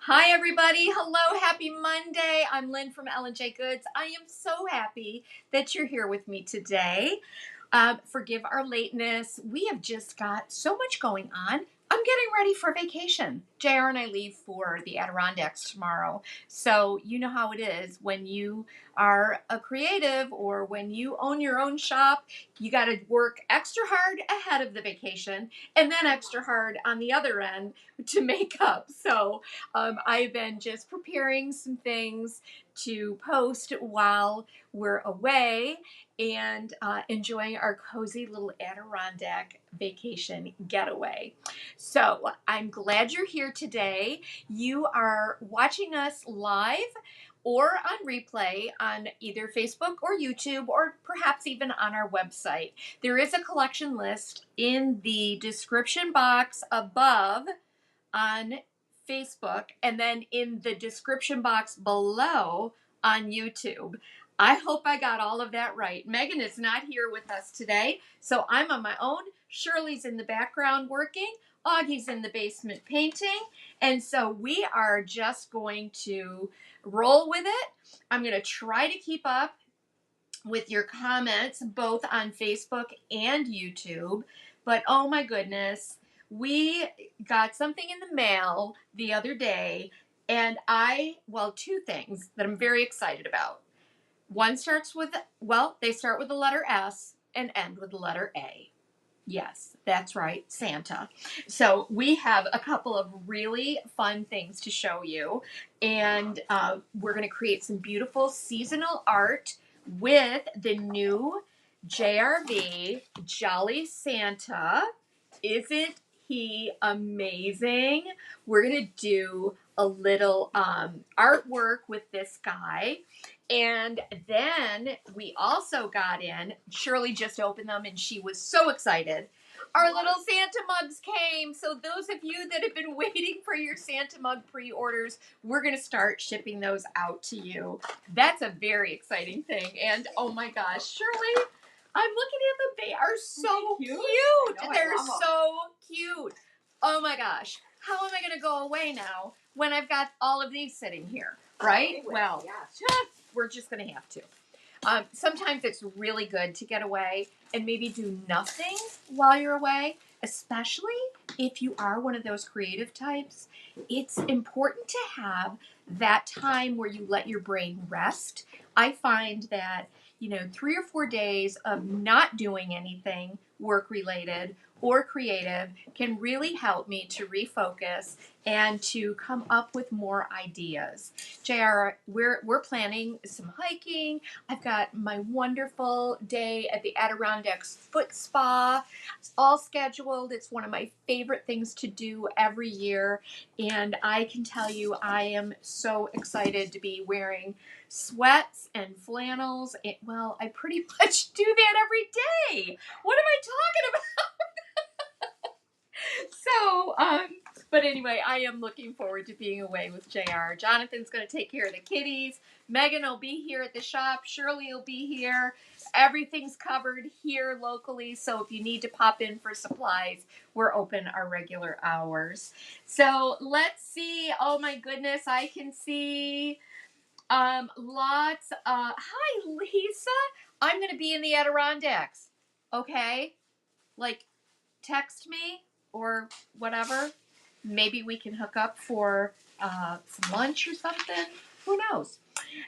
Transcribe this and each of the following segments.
Hi, everybody. Hello. Happy Monday. I'm Lynn from L&J Goods. I am so happy that you're here with me today. Forgive our lateness. We have just got so much going on. I'm getting ready for vacation. JR and I leave for the Adirondacks tomorrow. So you know how it is when you are a creative or when you own your own shop, you got to work extra hard ahead of the vacation and then extra hard on the other end to make up. So I've been just preparing some things to post while we're away and enjoying our cozy little Adirondack vacation getaway. So I'm glad you're here today. You are watching us live or on replay on either Facebook or YouTube or perhaps even on our website. There is a collection list in the description box above on Facebook and then in the description box below on YouTube. I hope I got all of that right. Megan is not here with us today, so I'm on my own. Shirley's in the background working. Augie's in the basement painting. And so we are just going to roll with it. I'm going to try to keep up with your comments both on Facebook and YouTube. But oh my goodness, we got something in the mail the other day, and two things that I'm very excited about. One starts with, they start with the letter S and end with the letter A. Yes, that's right, Santa. So we have a couple of really fun things to show you, and we're going to create some beautiful seasonal art with the new JRV Jolly Santa. Isn't he amazing? We're going to do a little artwork with this guy. And then we also got in, Shirley just opened them and she was so excited. Our little Santa mugs came. So those of you that have been waiting for your Santa mug pre-orders, we're going to start shipping those out to you. That's a very exciting thing. And oh my gosh, Shirley, I'm looking at them. They are so cute. They're so cute. Oh my gosh. How am I going to go away now when I've got all of these sitting here? Right? Well, we're just going to have to. Sometimes it's really good to get away and maybe do nothing while you're away, especially if you are one of those creative types. It's important to have that time where you let your brain rest. I find that, 3 or 4 days of not doing anything work related or creative can really help me to refocus and to come up with more ideas. JR, we're planning some hiking. I've got my wonderful day at the Adirondacks Foot Spa. It's all scheduled. It's one of my favorite things to do every year. And I can tell you I am so excited to be wearing sweats and flannels. I pretty much do that every day. What am I talking about? So, but anyway, I am looking forward to being away with JR. Jonathan's going to take care of the kitties. Megan will be here at the shop. Shirley will be here. Everything's covered here locally. So if you need to pop in for supplies, we're open our regular hours. So let's see. Oh my goodness, I can see lots. Hi, Lisa. I'm going to be in the Adirondacks. Okay? Text me or whatever. Maybe we can hook up for some lunch or something. Who knows?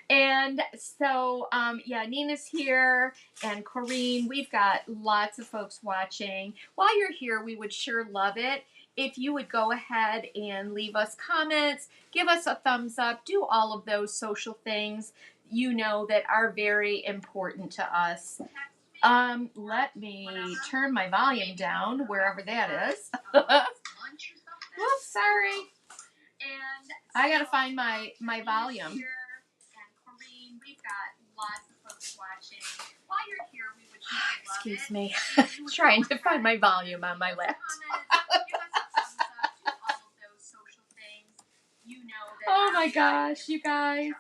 And so, Nina's here and Corrine. We've got lots of folks watching. While you're here, we would sure love it if you would go ahead and leave us comments, give us a thumbs up, do all of those social things that are very important to us. Let me turn my volume down wherever that is. Oops, sorry. I gotta find my volume. Excuse me. Trying to find my volume on my laptop. Oh my gosh, you guys.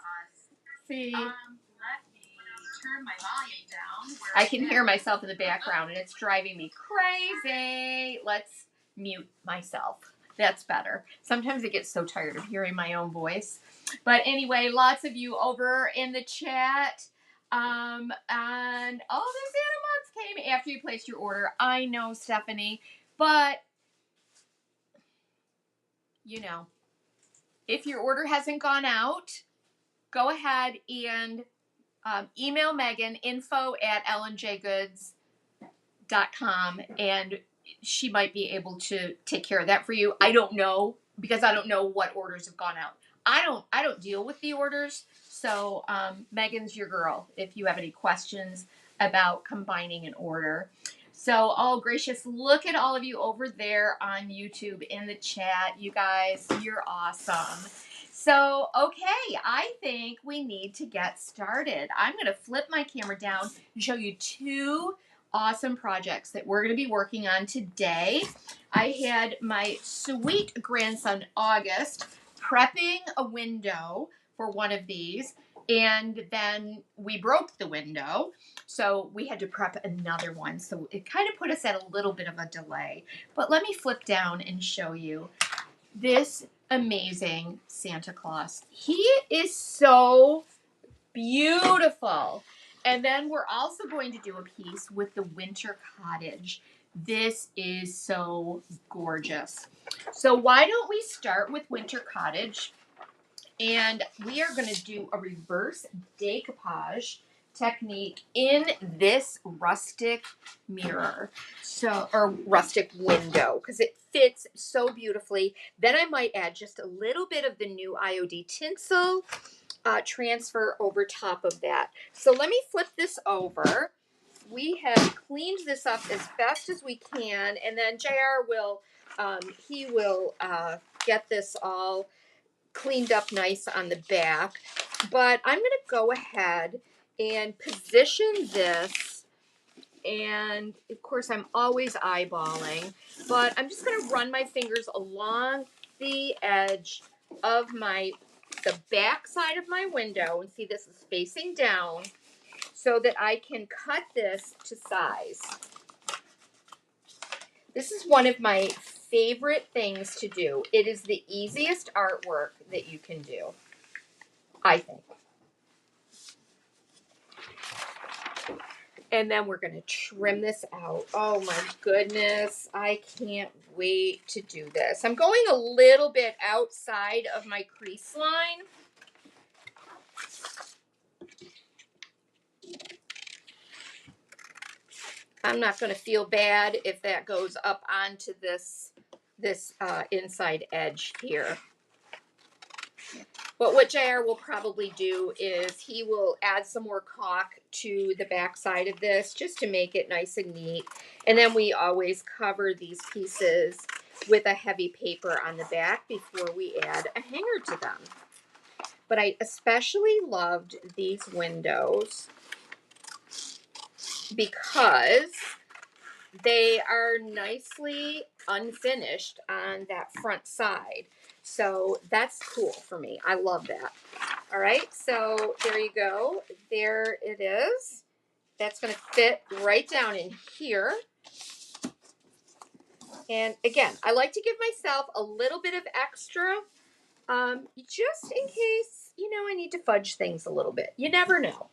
See. Turn my volume down. I can hear myself in the background and it's driving me crazy. Let's mute myself. That's better. Sometimes I get so tired of hearing my own voice. But anyway, lots of you over in the chat. And oh, the Santa Moms came after you placed your order. I know, Stephanie. But, you know, if your order hasn't gone out, go ahead and email Megan, info@ellenjgoods.com, and she might be able to take care of that for you. I don't know, because I don't know what orders have gone out. I don't deal with the orders, so Megan's your girl if you have any questions about combining an order. So, oh gracious, look at all of you over there on YouTube in the chat. You guys, you're awesome. So, okay, I think we need to get started. I'm going to flip my camera down and show you two awesome projects that we're going to be working on today. I had my sweet grandson, August, prepping a window for one of these, and then we broke the window, so we had to prep another one. So it kind of put us at a little bit of a delay. But let me flip down and show you this amazing Santa Claus. He is so beautiful. And then we're also going to do a piece with the winter cottage. This is so gorgeous. So why don't we start with winter cottage? And we are going to do a reverse decoupage technique in this rustic mirror, or rustic window, because it fits so beautifully. Then I might add just a little bit of the new IOD tinsel transfer over top of that. So let me flip this over. We have cleaned this up as best as we can, and then JR will get this all cleaned up nice on the back. But I'm going to go ahead and position this, and of course I'm always eyeballing, but I'm just going to run my fingers along the edge of the back side of my window, and see this is facing down, so that I can cut this to size. This is one of my favorite things to do. It is the easiest artwork that you can do, I think. And then we're going to trim this out. Oh my goodness, I can't wait to do this. I'm going a little bit outside of my crease line. I'm not going to feel bad if that goes up onto this inside edge here. But what JR will probably do is he will add some more caulk to the back side of this just to make it nice and neat. And then we always cover these pieces with a heavy paper on the back before we add a hanger to them. But I especially loved these windows because they are nicely unfinished on that front side. So that's cool for me. I love that. All right, so there you go. There it is. That's going to fit right down in here. And again, I like to give myself a little bit of extra, just in case, I need to fudge things a little bit. You never know.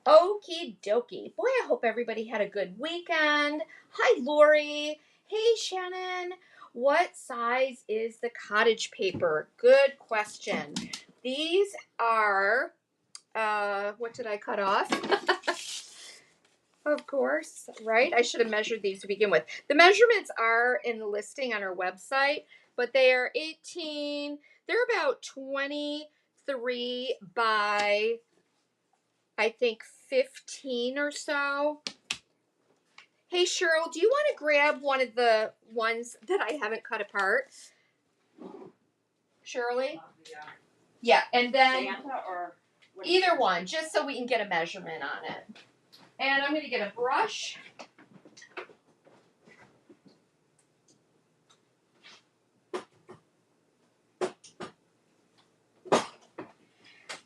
Okie dokie. Boy, I hope everybody had a good weekend. Hi, Lori. Hey, Shannon. What size is the cottage paper? Good question. These are, what did I cut off? Of course, right? I should have measured these to begin with. The measurements are in the listing on our website, but they are 18. They're about 23 by, I think, 15 or so. Hey, Cheryl, do you want to grab one of the ones that I haven't cut apart? Shirley? Yeah, and then either one, just so we can get a measurement on it. And I'm going to get a brush.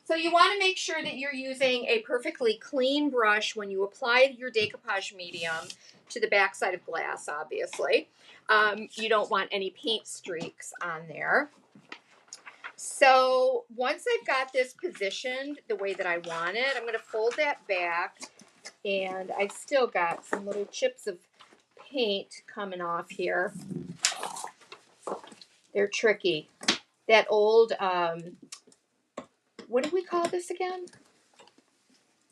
So you want to make sure that you're using a perfectly clean brush when you apply your decoupage medium. to the back side of glass, obviously. You don't want any paint streaks on there. So once I've got this positioned the way that I want it, I'm going to fold that back, and I've still got some little chips of paint coming off here. They're tricky. That old, what do we call this again?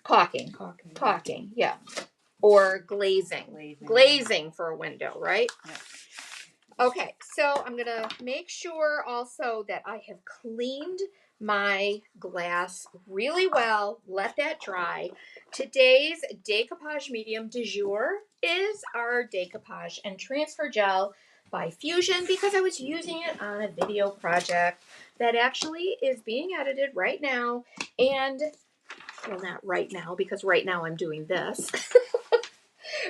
Caulking. Caulking, yeah. Or glazing. Glazing for a window, right? Yeah. Okay, so I'm going to make sure also that I have cleaned my glass really well. Let that dry. Today's decoupage medium du jour is our Decoupage and Transfer Gel by Fusion, because I was using it on a video project that actually is being edited right now. And, well, not right now, because right now I'm doing this.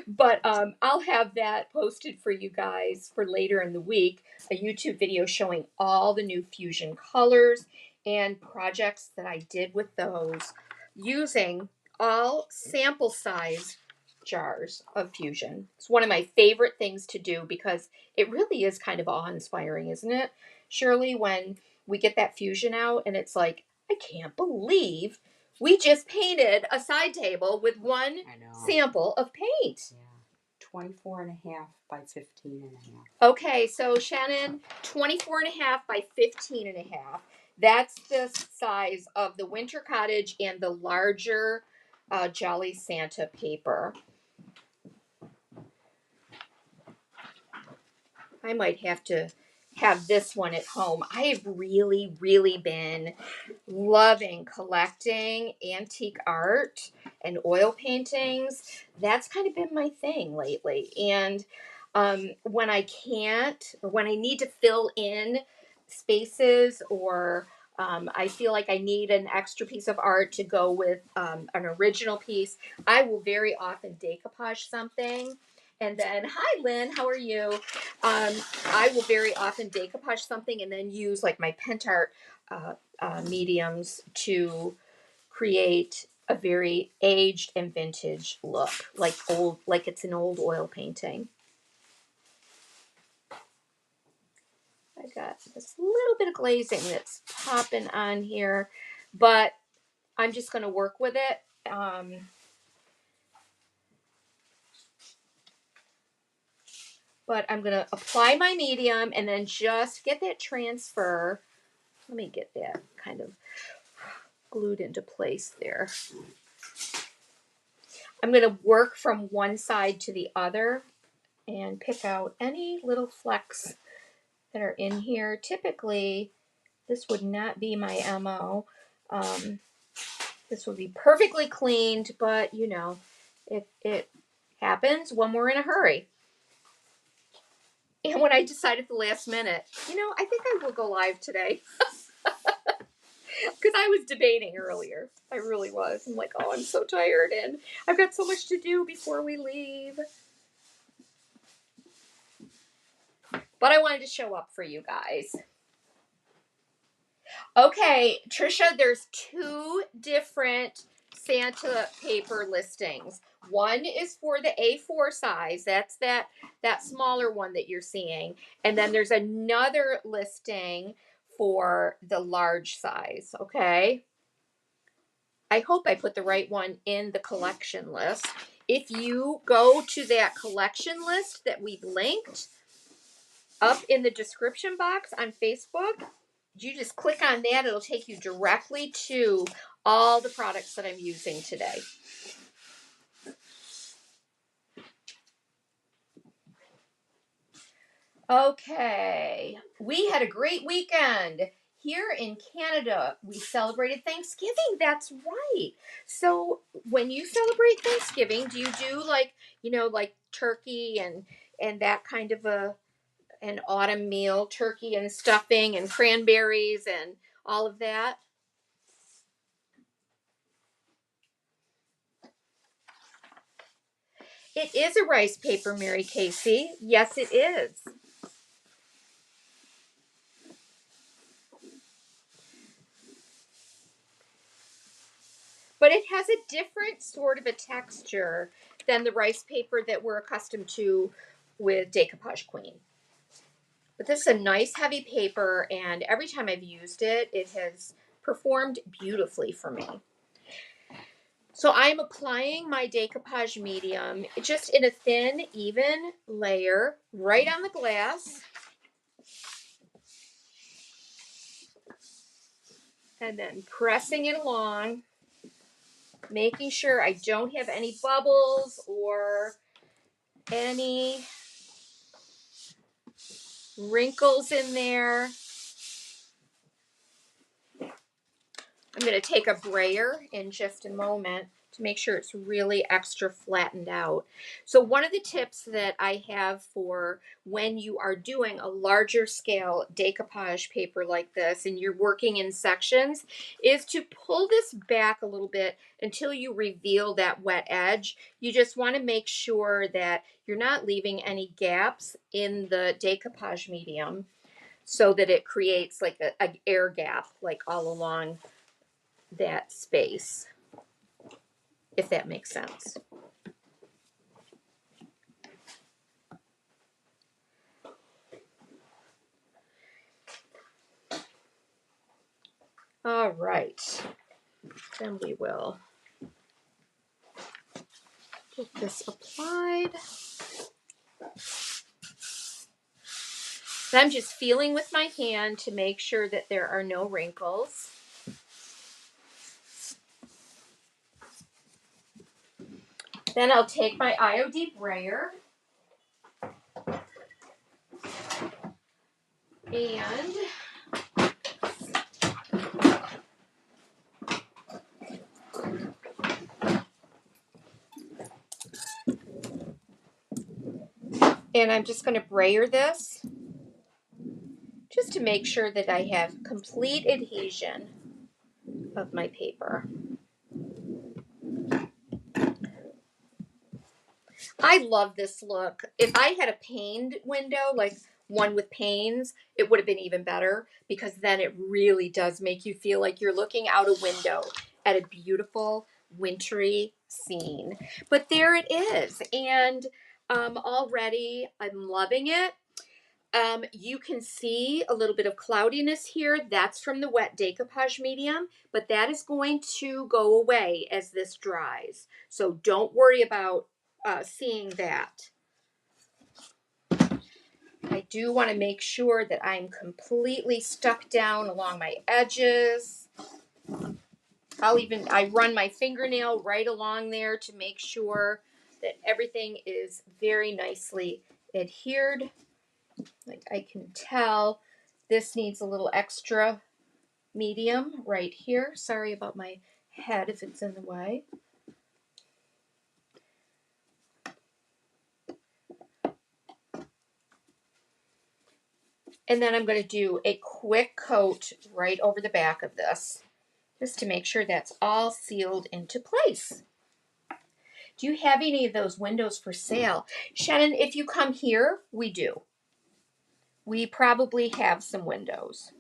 But I'll have that posted for you guys for later in the week, a YouTube video showing all the new Fusion colors and projects that I did with those using all sample size jars of Fusion. It's one of my favorite things to do because it really is kind of awe-inspiring, isn't it, Shirley, when we get that Fusion out and it's like, I can't believe we just painted a side table with one sample of paint. Yeah. 24 and a half by 15 and a half. Okay, so Shannon, 24 and a half by 15 and a half. That's the size of the Winter Cottage and the larger Jolly Santa paper. I might have to have this one at home. I have really, really been loving collecting antique art and oil paintings. That's kind of been my thing lately. And when I can't, or when I need to fill in spaces, or I feel like I need an extra piece of art to go with an original piece, I will very often decoupage something. And then, hi Lynn, how are you? I will very often decoupage something and then use like my Pentart mediums to create a very aged and vintage look, like old, like it's an old oil painting. I got this little bit of glazing that's popping on here, but I'm just going to work with it. But I'm going to apply my medium and then just get that transfer. Let me get that kind of glued into place there. I'm going to work from one side to the other and pick out any little flecks that are in here. Typically, this would not be my MO. This would be perfectly cleaned, but you know, it happens when we're in a hurry. And when I decided at the last minute, you know, I think I will go live today. Because I was debating earlier. I really was. I'm like, oh, I'm so tired and I've got so much to do before we leave. But I wanted to show up for you guys. Okay, Trisha, there's two different Santa paper listings. One is for the A4 size. That's that smaller one that you're seeing. And then there's another listing for the large size, okay? I hope I put the right one in the collection list. If you go to that collection list that we've linked up in the description box on Facebook, you just click on that. It'll take you directly to all the products that I'm using today. Okay, we had a great weekend. Here in Canada, we celebrated Thanksgiving. That's right. So when you celebrate Thanksgiving, do you do like, you know, like turkey and that kind of an autumn meal, turkey and stuffing and cranberries and all of that? It is a rice paper, Mary Casey. Yes, it is. but it has a different sort of a texture than the rice paper that we're accustomed to with Decoupage Queen. But this is a nice heavy paper, and every time I've used it, it has performed beautifully for me. So I'm applying my decoupage medium just in a thin, even layer right on the glass. And then pressing it along, making sure I don't have any bubbles or any wrinkles in there. I'm going to take a brayer in just a moment to make sure it's really extra flattened out. So one of the tips that I have for when you are doing a larger scale decoupage paper like this and you're working in sections is to pull this back a little bit until you reveal that wet edge. You just want to make sure that you're not leaving any gaps in the decoupage medium so that it creates like an air gap like all along that space, if that makes sense. All right, then we will get this applied. Then I'm just feeling with my hand to make sure that there are no wrinkles. Then I'll take my IOD brayer and I'm just going to brayer this just to make sure that I have complete adhesion of my paper. I love this look. If I had a paned window, like one with panes, it would have been even better because then it really does make you feel like you're looking out a window at a beautiful wintry scene. But there it is. And already I'm loving it. You can see a little bit of cloudiness here. That's from the wet decoupage medium, but that is going to go away as this dries. So don't worry about seeing that. I do want to make sure that I'm completely stuck down along my edges. I run my fingernail right along there to make sure that everything is very nicely adhered. Like I can tell this needs a little extra medium right here. Sorry about my head if it's in the way. And then I'm going to do a quick coat right over the back of this, just to make sure that's all sealed into place. Do you have any of those windows for sale? Shannon, if you come here, we do. We probably have some windows.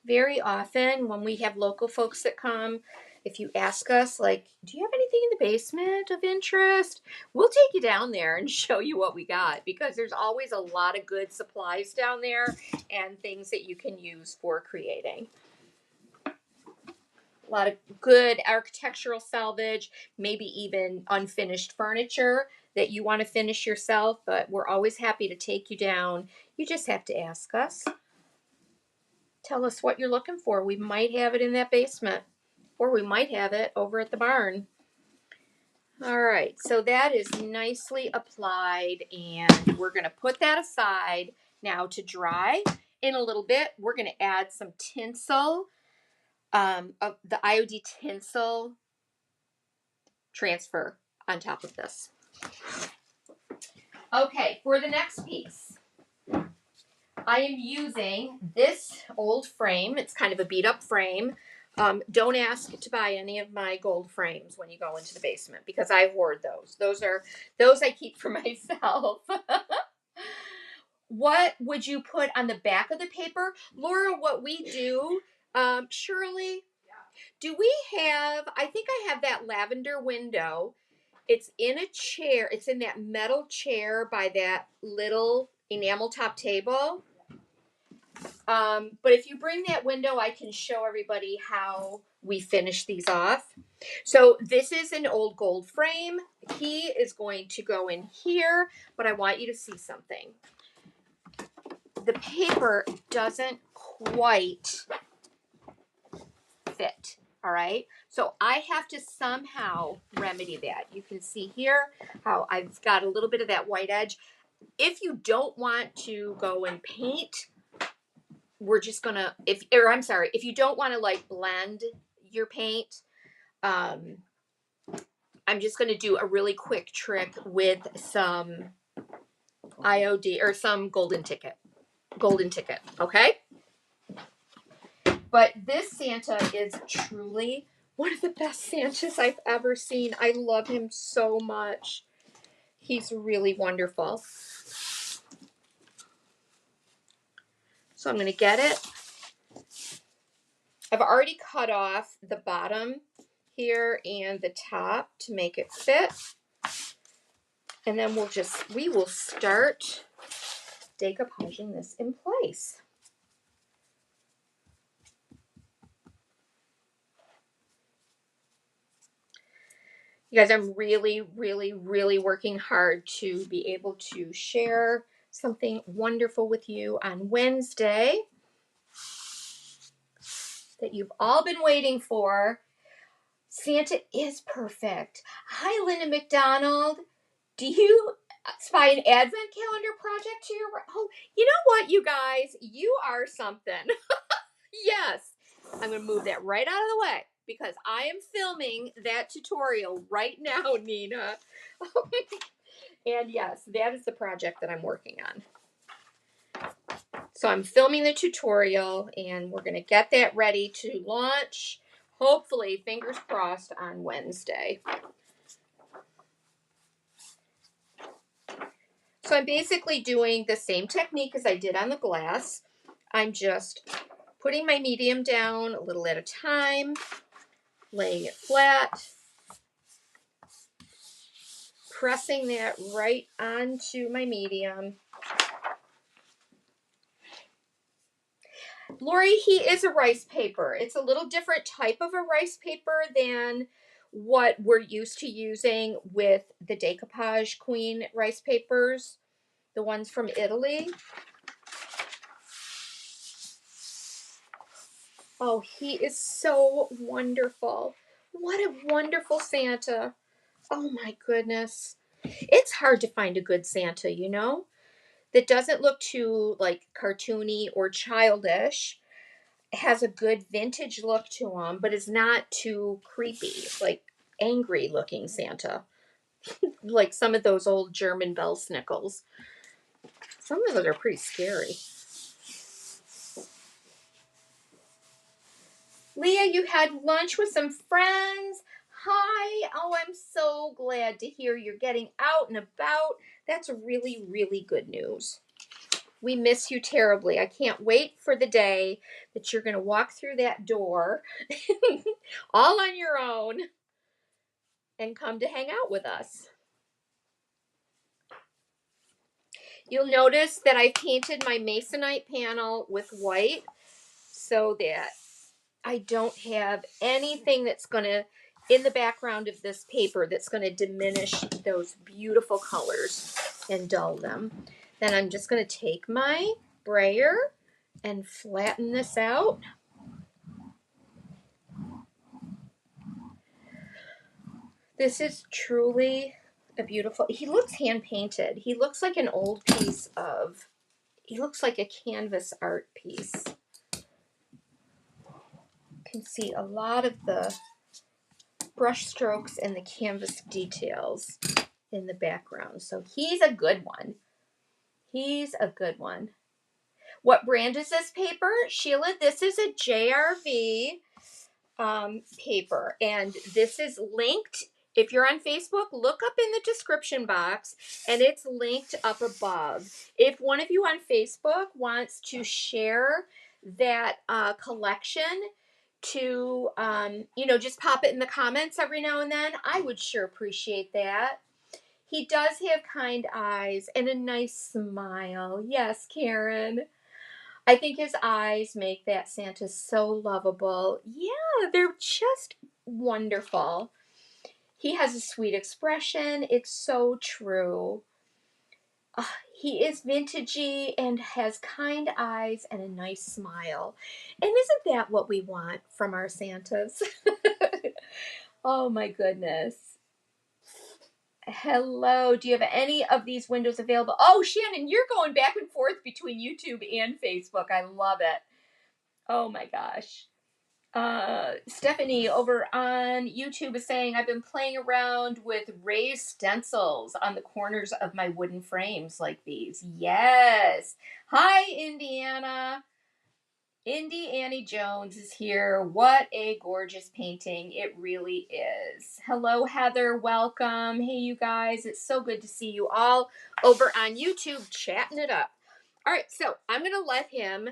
Very often when we have local folks that come, if you ask us, like, do you have anything in the basement of interest? We'll take you down there and show you what we got because there's always a lot of good supplies down there and things that you can use for creating. A lot of good architectural salvage, maybe even unfinished furniture that you want to finish yourself, but we're always happy to take you down. You just have to ask us. Tell us what you're looking for. We might have it in that basement, or we might have it over at the barn. All right, so that is nicely applied, and we're going to put that aside now to dry. In a little bit, we're going to add some tinsel, of the IOD tinsel transfer on top of this. Okay, for the next piece, I am using this old frame. It's kind of a beat up frame. Don't ask to buy any of my gold frames when you go into the basement because I hoard those. Those I keep for myself. what would you put on the back of the paper? Laura, what we do, Shirley, do we have, I think I have that lavender window. It's in a chair. It's in that metal chair by that little enamel top table. But if you bring that window, I can show everybody how we finish these off. So this is an old gold frame. The key is going to go in here, but I want you to see something. The paper doesn't quite fit, all right? So I have to somehow remedy that. You can see here how I've got a little bit of that white edge. If you don't want to go and paint, we're just gonna, if you don't want to like blend your paint, I'm just gonna do a really quick trick with some IOD or some golden ticket, okay? But this Santa is truly one of the best Santas I've ever seen. I love him so much. He's really wonderful. So I'm going to get it. I've already cut off the bottom here and the top to make it fit. And then we will start decoupaging this in place. You guys, I'm really, really, really working hard to be able to share something wonderful with you on Wednesday that you've all been waiting for. Santa is perfect. Hi, Linda McDonald. Do you spy an advent calendar project to your... Oh, you know what, you guys? You are something. Yes. I'm going to move that right out of the way because I am filming that tutorial right now, Nina. And yes, that is the project that I'm working on. So I'm filming the tutorial and we're going to get that ready to launch, hopefully, fingers crossed, on Wednesday. So I'm basically doing the same technique as I did on the glass. I'm just putting my medium down a little at a time, laying it flat, pressing that right onto my medium. Lori, he is a rice paper. It's a little different type of a rice paper than what we're used to using with the Decoupage Queen rice papers, the ones from Italy. Oh, he is so wonderful. What a wonderful Santa. Oh my goodness. It's hard to find a good Santa, you know, that doesn't look too like cartoony or childish, has a good vintage look to him, but is not too creepy, like angry looking Santa. Like some of those old German Belsnickels. Some of those are pretty scary. Leah, you had lunch with some friends. Hi. Oh, I'm so glad to hear you're getting out and about. That's really, really good news. We miss you terribly. I can't wait for the day that you're going to walk through that door all on your own and come to hang out with us. You'll notice that I painted my Masonite panel with white so that I don't have anything that's going to, in the background of this paper, that's going to diminish those beautiful colors and dull them. Then I'm just going to take my brayer and flatten this out. This is truly a beautiful, he looks hand painted. He looks like an old piece of, he looks like a canvas art piece. You can see a lot of the brush strokes and the canvas details in the background. So he's a good one. He's a good one. What brand is this paper? Sheila, this is a JRV paper, and this is linked If you're on Facebook, look up in the description box, and it's linked up above. If one of you on Facebook wants to share that collection to, just pop it in the comments every now and then, I would sure appreciate that. He does have kind eyes and a nice smile. Yes, Karen. I think his eyes make that Santa so lovable. Yeah, they're just wonderful. He has a sweet expression. It's so true. He is vintagey and has kind eyes and a nice smile. And isn't that what we want from our Santas? Oh my goodness. Hello. Do you have any of these windows available? Oh, Shannon, you're going back and forth between YouTube and Facebook. I love it. Oh my gosh. Stephanie over on YouTube is saying, I've been playing around with raised stencils on the corners of my wooden frames like these. Yes. Hi, Indiana. Indy Annie Jones is here. What a gorgeous painting. It really is. Hello, Heather. Welcome. Hey, you guys. It's so good to see you all over on YouTube chatting it up. All right, so I'm going to let him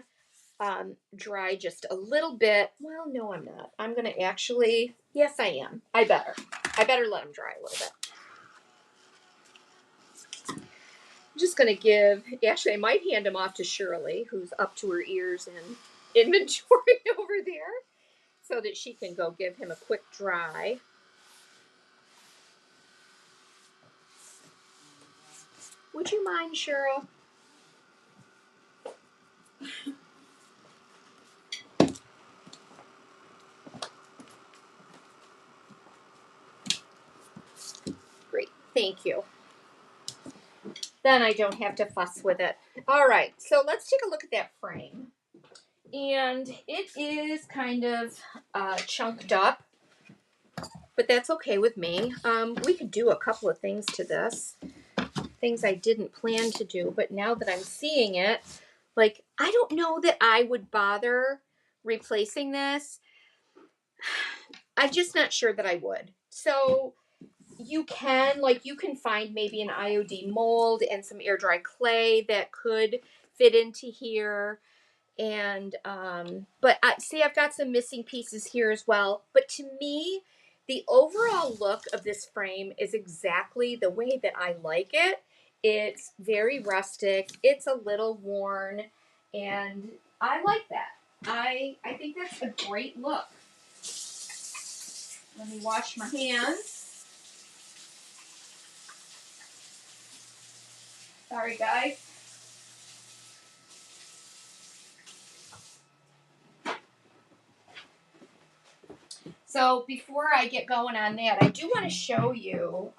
dry just a little bit. Well, no, I'm not. I'm going to actually, yes, I am. I better let him dry a little bit. I'm just going to actually, I might hand him off to Shirley, who's up to her ears in inventory over there, so that she can go give him a quick dry. Would you mind, Cheryl? Great, thank you. Then I don't have to fuss with it. All right, so let's take a look at that frame. And it is kind of chunked up, but that's okay with me. We could do a couple of things to this, things I didn't plan to do, but now that I'm seeing it, like, I don't know that I would bother replacing this. I'm just not sure that I would. So you can find maybe an IOD mold and some air dry clay that could fit into here. And but I've got some missing pieces here as well. But to me, the overall look of this frame is exactly the way that I like it. It's very rustic. It's a little worn, and I like that. I think that's a great look. Let me wash my hands. Sorry, guys. So before I get going on that, I do want to show you,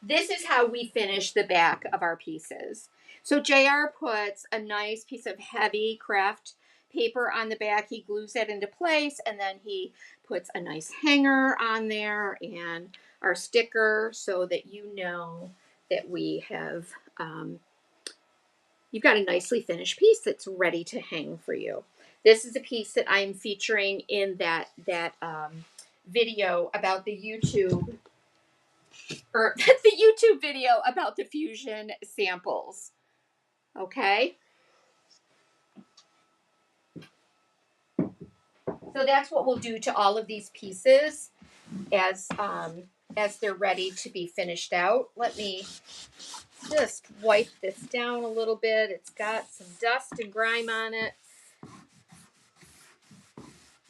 this is how we finish the back of our pieces. So JR puts a nice piece of heavy craft paper on the back. He glues that into place, and then he puts a nice hanger on there and our sticker, so that you know that we have, you've got a nicely finished piece that's ready to hang for you. This is a piece that I'm featuring in that video about the YouTube, or the YouTube video about the fusion samples. Okay. So that's what we'll do to all of these pieces as they're ready to be finished out. Let me just wipe this down a little bit. It's got some dust and grime on it.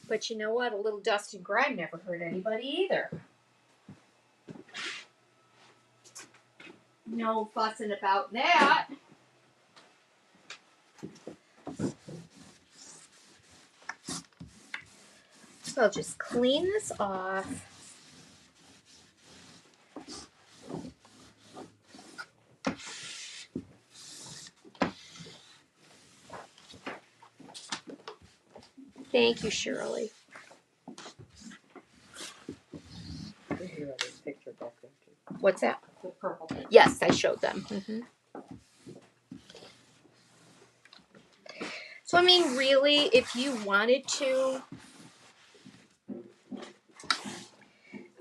But you know what? A little dust and grime never hurt anybody either. No fussing about that. So I'll just clean this off. Thank you, Shirley. What's that? The purple. Yes, I showed them. Mm-hmm. So, I mean, really, if you wanted to,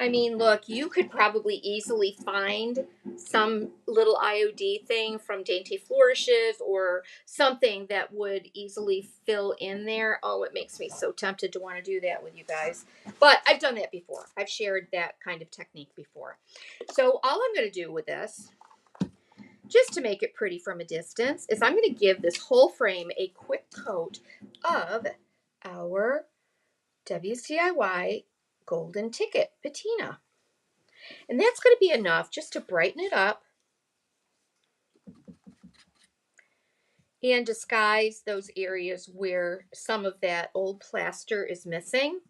I mean, look, you could probably easily find some little IOD thing from Dainty Flourishes or something that would easily fill in there. Oh, it makes me so tempted to want to do that with you guys. But I've done that before. I've shared that kind of technique before. So all I'm going to do with this, just to make it pretty from a distance, is I'm going to give this whole frame a quick coat of our WCIY Golden Ticket patina. And that's going to be enough just to brighten it up and disguise those areas where some of that old plaster is missing.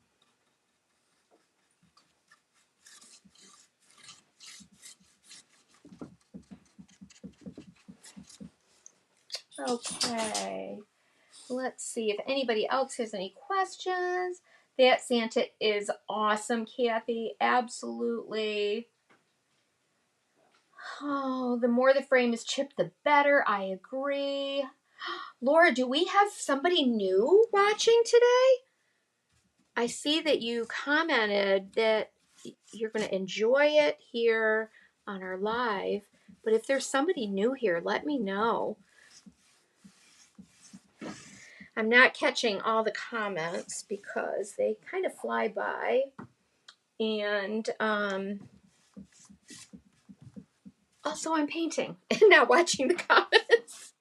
Okay, let's see if anybody else has any questions. That Santa is awesome, Kathy. Absolutely. Oh, the more the frame is chipped, the better. I agree. Laura, do we have somebody new watching today? I see that you commented that you're going to enjoy it here on our live, but if there's somebody new here, let me know. I'm not catching all the comments because they kind of fly by, and also I'm painting and not watching the comments.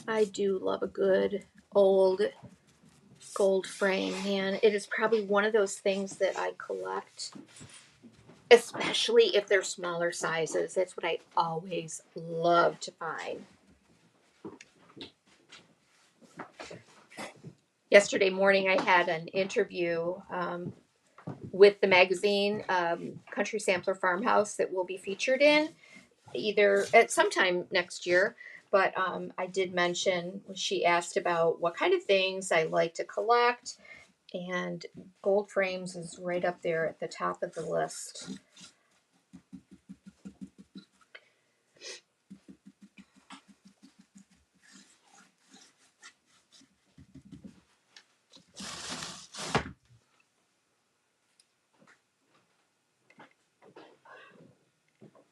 I do love a good old gold frame, man. It is probably one of those things that I collect, especially if they're smaller sizes. That's what I always love to find. Yesterday morning, I had an interview with the magazine Country Sampler Farmhouse that will be featured in either at some time next year. But I did mention, she asked about what kind of things I like to collect, and gold frames is right up there at the top of the list.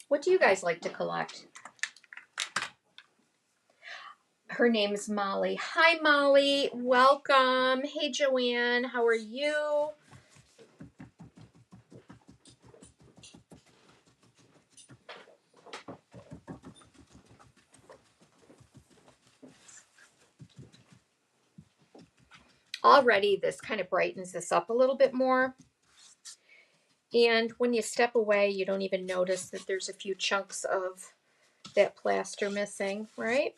What do you guys like to collect? Her name is Molly. Hi, Molly. Welcome. Hey, Joanne. How are you? Already, this kind of brightens this up a little bit more. And when you step away, you don't even notice that there's a few chunks of that plaster missing, right?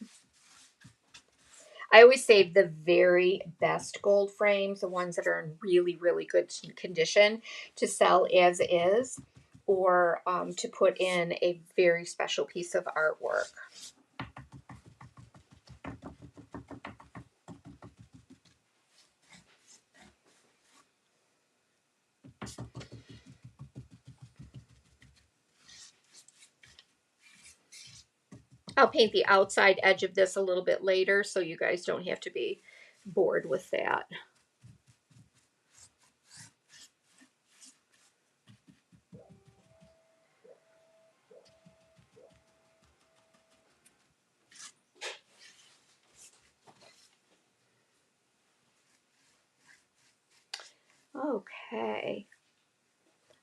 I always save the very best gold frames, the ones that are in really, really good condition, to sell as is, or to put in a very special piece of artwork. I'll paint the outside edge of this a little bit later so you guys don't have to be bored with that. Okay.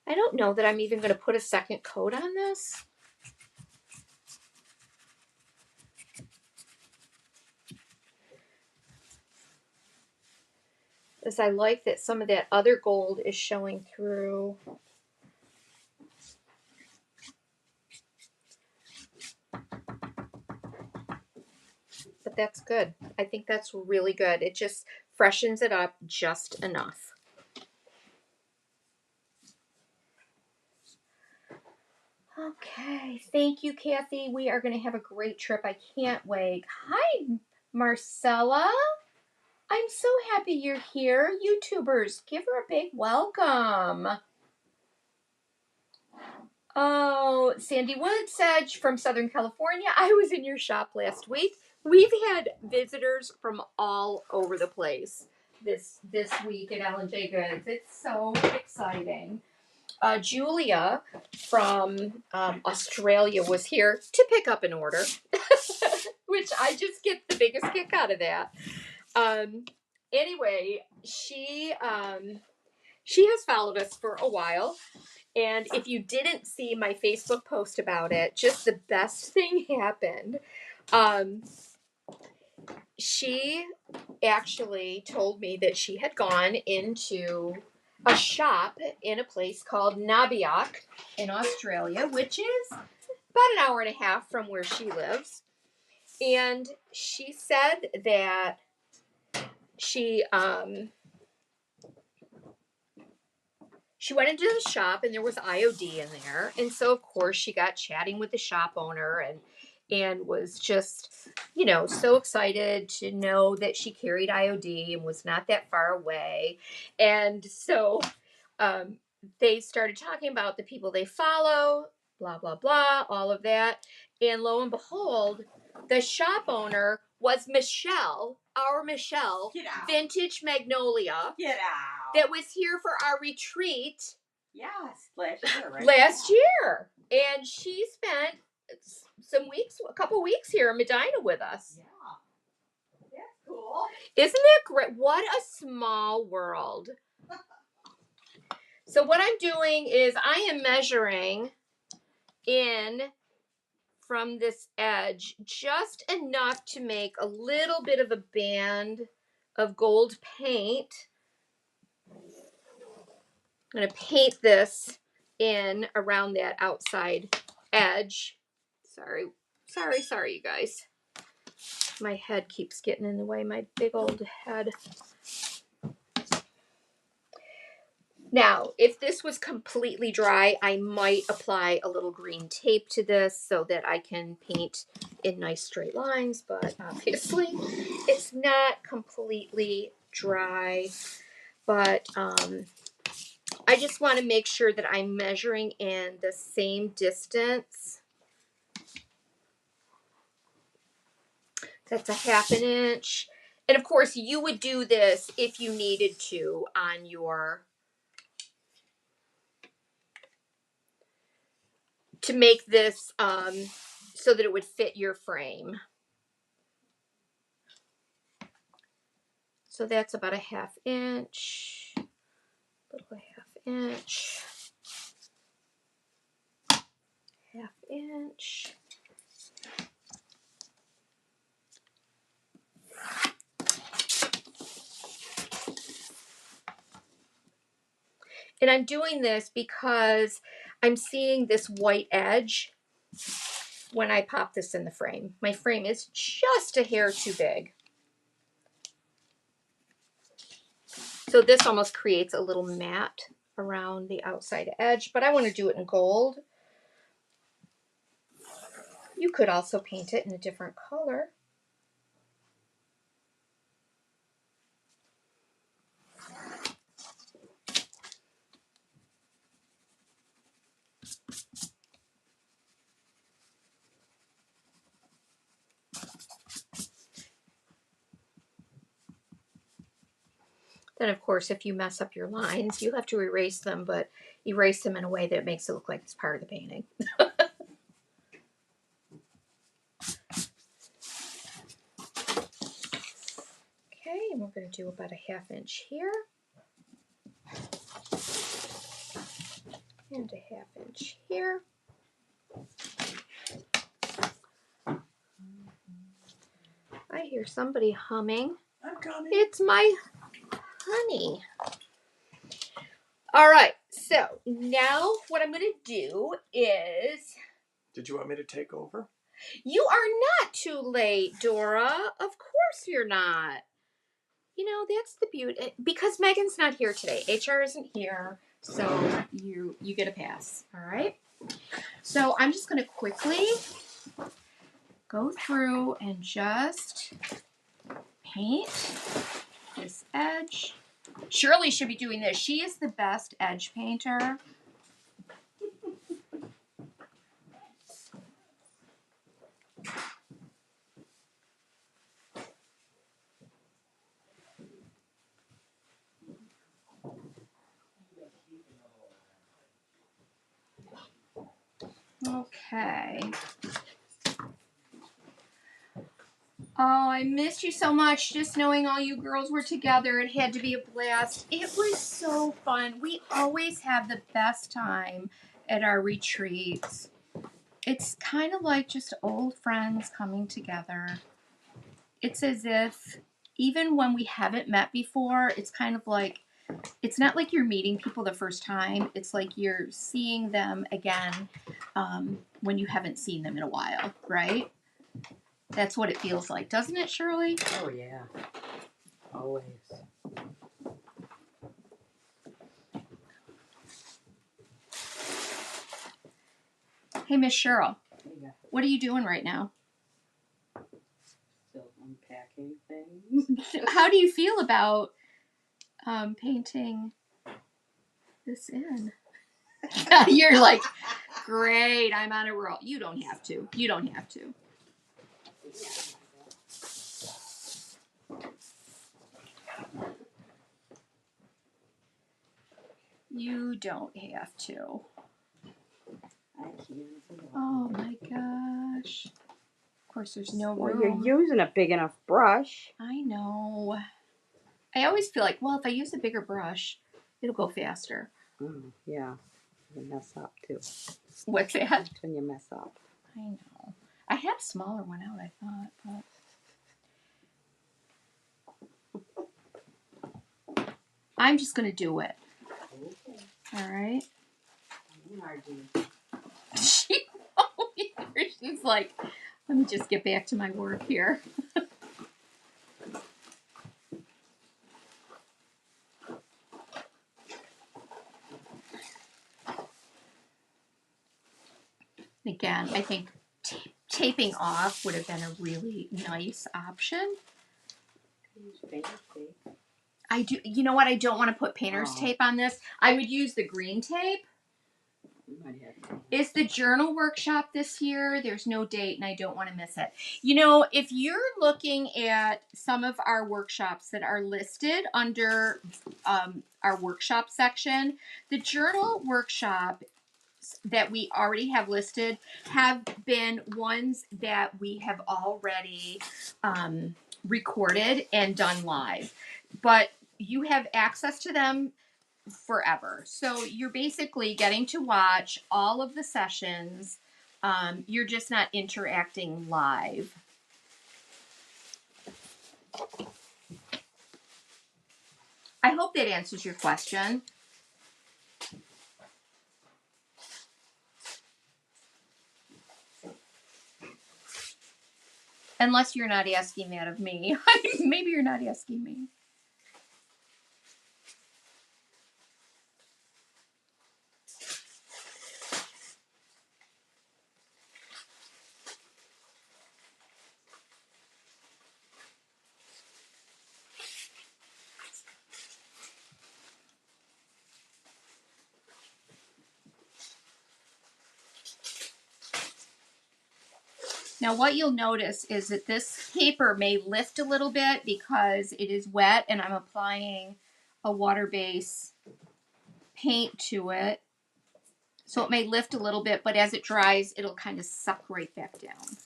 I don't know that I'm even going to put a second coat on this. As I like that some of that other gold is showing through. But that's good. I think that's really good. It just freshens it up just enough. Okay, thank you, Kathy. We are going to have a great trip. I can't wait. Hi, Marcella. I'm so happy you're here. YouTubers, give her a big welcome. Oh, So Sandy Woods said from Southern California, I was in your shop last week. We've had visitors from all over the place this week at L&J Goods. It's so exciting. Julia from Australia was here to pick up an order, which I just get the biggest kick out of that. Anyway, she has followed us for a while. And if you didn't see my Facebook post about it, just the best thing happened. She actually told me that she had gone into a shop in a place called Nabiak in Australia, which is about an hour and a half from where she lives. And she said that she went into the shop and there was IOD in there. And so, of course, she got chatting with the shop owner and was just, so excited to know that she carried IOD and was not that far away. And so they started talking about the people they follow, blah, blah, blah, all of that. And lo and behold, the shop owner was Michelle, our Michelle, Vintage Magnolia. Get out. That was here for our retreat. Yes, last year, right? Last year. And she spent a couple weeks here in Medina with us. Yeah. That's cool. Isn't that great? What a small world. So what I'm doing is I am measuring in from this edge just enough to make a little bit of a band of gold paint. I'm going to paint this in around that outside edge. Sorry, you guys. My head keeps getting in the way, my big old head. Now, if this was completely dry, I might apply a little green tape to this so that I can paint in nice straight lines, but obviously it's not completely dry. But I just want to make sure that I'm measuring in the same distance. That's a 1/2 inch. And of course, you would do this if you needed to on your, to make this so that it would fit your frame. So that's about a 1/2 inch, little 1/2 inch, 1/2 inch. And I'm doing this because I'm seeing this white edge when I pop this in the frame. My frame is just a hair too big. So this almost creates a little mat around the outside edge, but I want to do it in gold. You could also paint it in a different color. Then, of course, if you mess up your lines, you have to erase them, but erase them in a way that makes it look like it's part of the painting. Okay, and we're going to do about a 1/2 inch here. And a 1/2 inch here. I hear somebody humming. I'm coming. It's my honey. All right, so now what I'm going to do is... Did you want me to take over? You are not too late, Dora. Of course you're not. You know, that's the beauty. Because Megan's not here today. HR isn't here. So you get a pass. All right? So I'm just going to quickly go through and just paint this edge. Shirley should be doing this. She is the best edge painter. Okay. Oh, I missed you so much. Just knowing all you girls were together, it had to be a blast. It was so fun. We always have the best time at our retreats. It's kind of like just old friends coming together. It's as if, even when we haven't met before, it's kind of like, it's not like you're meeting people the first time. It's like you're seeing them again when you haven't seen them in a while, right? That's what it feels like, doesn't it, Shirley? Oh, yeah. Always. Hey, Miss Cheryl, Yeah. what are you doing right now? Still unpacking things. How do you feel about painting this in? You're like, great, I'm on a roll. You don't have to. You don't have to. You don't have to. I can't. Oh my gosh. Of course, there's no Well, room. you're using a big enough brush. I know. I always feel like, well, if I use a bigger brush, it'll go faster. Yeah. You mess up, too. What's that? That's when you mess up. I know. I had a smaller one out, I thought, but I'm just going to do it. Okay. All right? Don't argue. She won't either. She's like, let me just get back to my work here. Again, I think taping off would have been a really nice option. Use painter's tape. I do. You know what? I don't want to put painter's tape on this. I would use the green tape. You might have. It's the journal workshop this year. There's no date, and I don't want to miss it. You know, if you're looking at some of our workshops that are listed under our workshop section, the journal workshop that we already have listed have been ones that we have already recorded and done live. But you have access to them forever. So you're basically getting to watch all of the sessions. You're just not interacting live. I hope that answers your question. Unless you're not asking that of me. Maybe you're not asking me. Now what you'll notice is that this paper may lift a little bit because it is wet and I'm applying a water-based paint to it. So it may lift a little bit, but as it dries, it'll kind of suck right back down.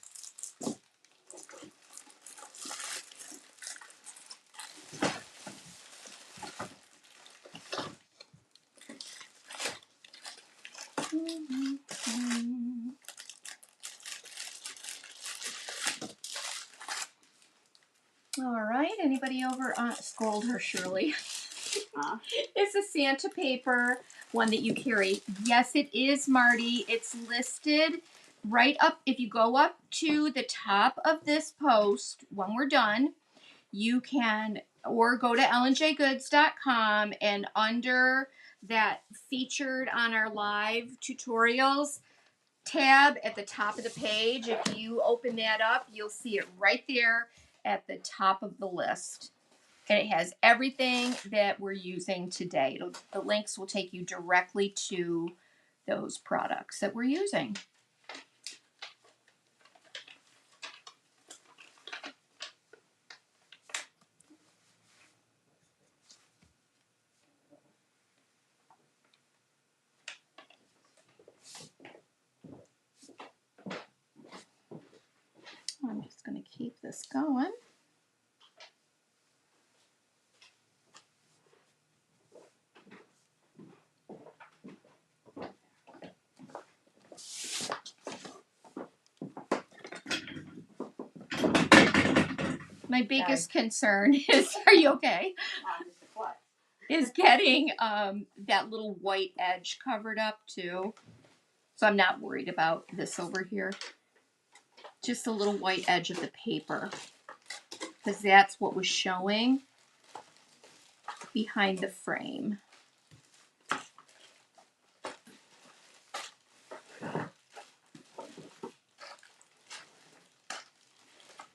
All right, anybody over? Scold her, Shirley. It's a Santa paper, one that you carry. Yes, it is, Marty. It's listed right up. If you go up to the top of this post, when we're done, you can, or go to ellenjgoods.com, and under that featured on our live tutorials tab at the top of the page, if you open that up, you'll see it right there at the top of the list. And it has everything that we're using today. The links will take you directly to those products that we're using. going. My biggest concern is, are you okay? Is getting that little white edge covered up too. So I'm not worried about this over here. Just a little white edge of the paper. Because that's what was showing behind the frame.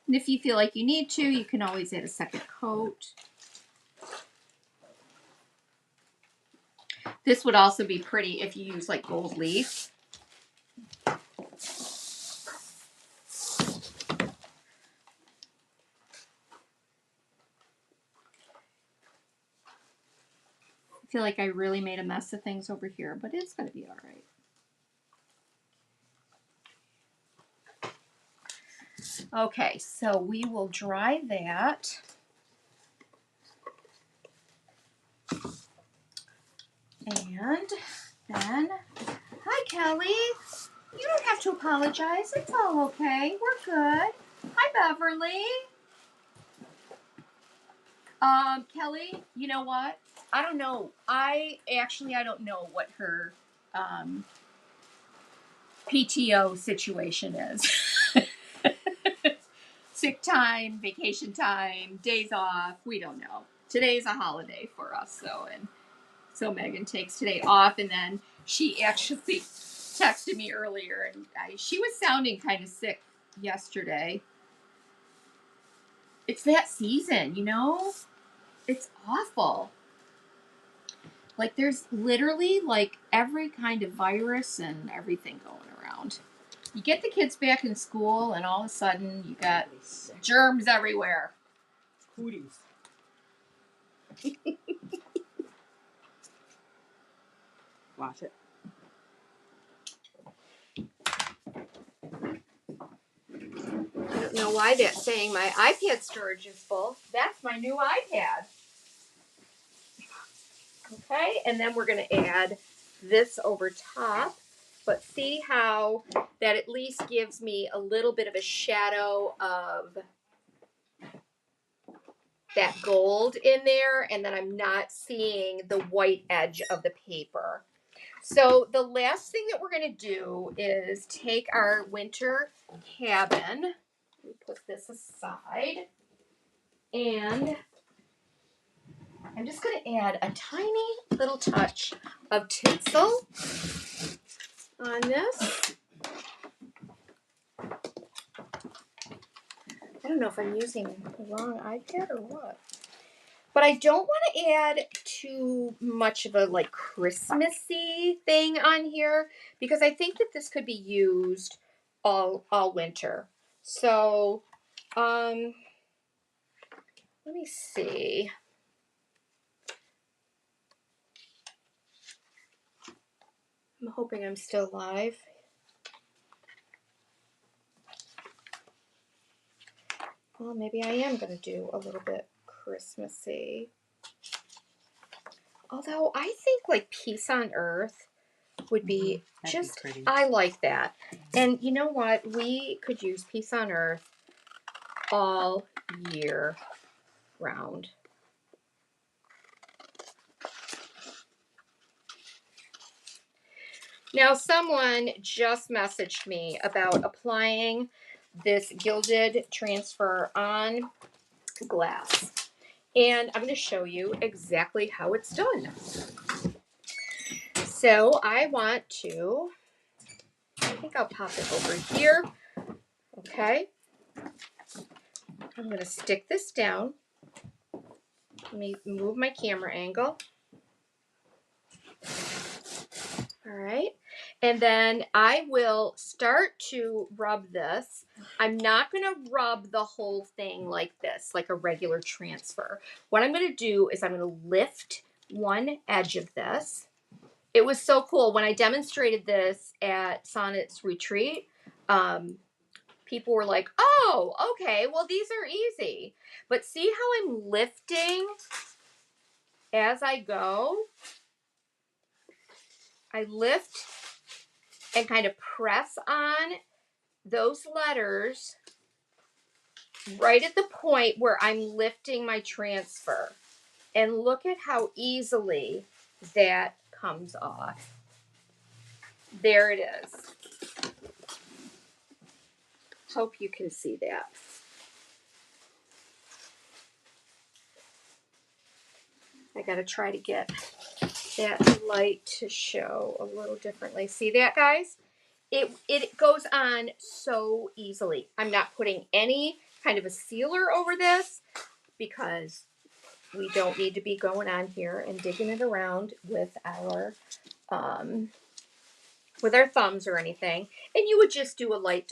And if you feel like you need to, you can always add a second coat. This would also be pretty if you use like gold leaf. I feel like I really made a mess of things over here, but it's going to be all right. Okay, so we will dry that. And then, hi Kelly. You don't have to apologize. It's all okay. We're good. Hi Beverly. Kelly, you know what? I don't know. I don't know what her PTO situation is. Sick time, vacation time, days off. We don't know. Today's a holiday for us, so Megan takes today off, and then she actually texted me earlier, and she was sounding kind of sick yesterday. It's that season, you know? It's awful. Like, there's literally, like, every kind of virus and everything going around. You get the kids back in school, and all of a sudden, you got germs everywhere. Cooties. Watch it. I don't know why that's saying my iPad storage is full. That's my new iPad. Okay, and then we're going to add this over top. But see how that at least gives me a little bit of a shadow of that gold in there, and then I'm not seeing the white edge of the paper. So the last thing that we're going to do is take our winter cabin. Let me put this aside. And I'm just going to add a tiny little touch of tinsel on this. I don't know if I'm using the wrong iPad or what. But I don't want to add too much of a like Christmassy thing on here because I think that this could be used all winter. So, let me see. I'm hoping I'm still live. Well, maybe I am going to do a little bit Christmassy. Although I think like Peace on Earth would be just, pretty. I like that. And you know what? We could use Peace on Earth all year round. Now, someone just messaged me about applying this gilded transfer on glass. And I'm going to show you exactly how it's done. So I want to, I think I'll pop it over here. Okay. I'm going to stick this down. Let me move my camera angle. All right. And then I will start to rub this. I'm not going to rub the whole thing like this, like a regular transfer. What I'm going to do is I'm going to lift one edge of this. It was so cool. When I demonstrated this at Sonnet's retreat, people were like, oh, okay, well, these are easy. But see how I'm lifting as I go? I lift and kind of press on those letters right at the point where I'm lifting my transfer. And look at how easily that comes off. There it is. Hope you can see that. I gotta try to get that light to show a little differently. See that, guys? It goes on so easily. I'm not putting any kind of a sealer over this because we don't need to be going on here and digging it around with our thumbs or anything. And you would just do a light